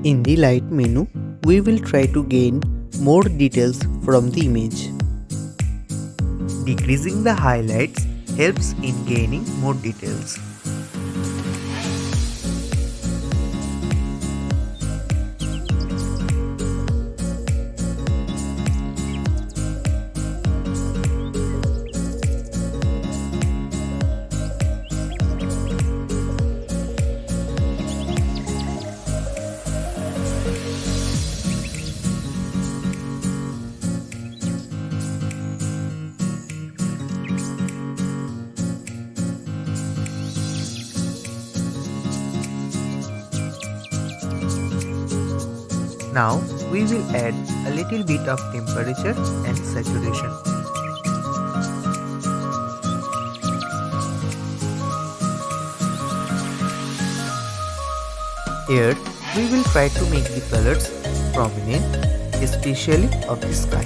In the light menu, we will try to gain more details from the image. Decreasing the highlights helps in gaining more details. Now we will add a little bit of temperature and saturation. Here we will try to make the colors prominent, especially of the sky.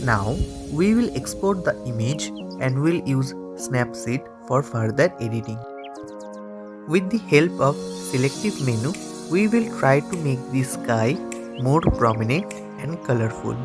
Now we will export the image and will use Snapseed for further editing. With the help of selective menu, we will try to make the sky more prominent and colorful.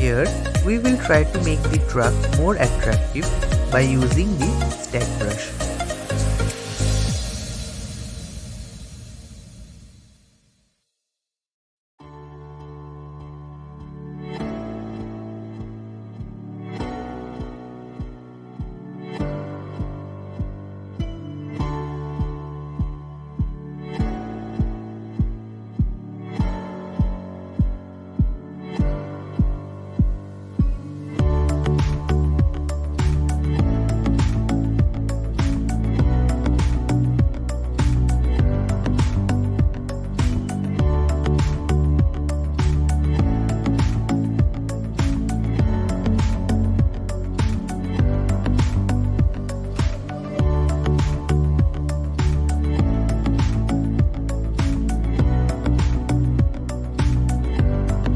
Here we will try to make the truck more attractive by using the stack brush.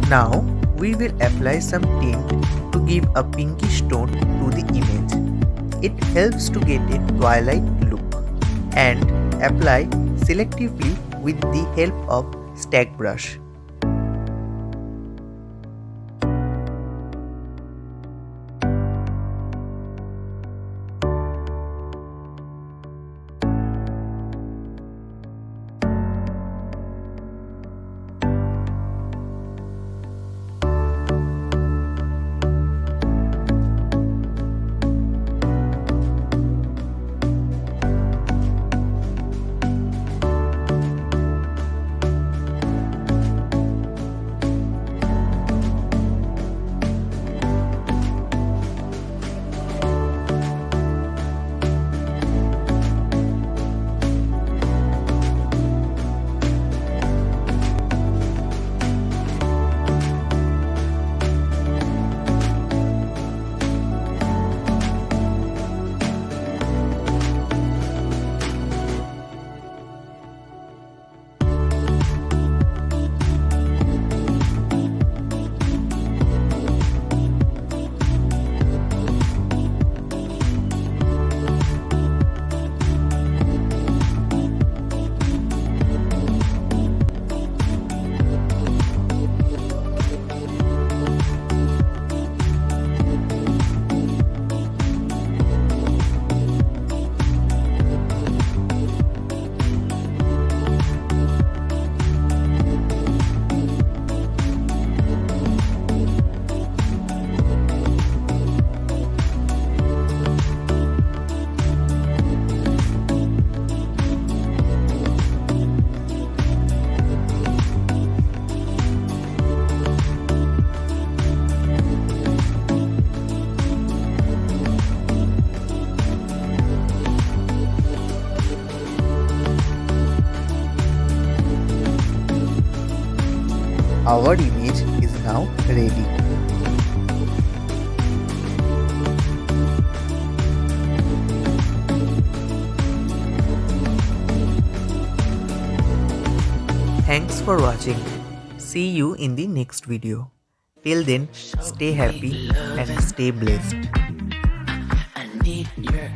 Now we will apply some tint to give a pinkish tone to the image. It helps to get a twilight look, and apply selectively with the help of stack brush. our image is now ready. Thanks for watching. See you in the next video. Till then, stay happy and stay blessed. I need your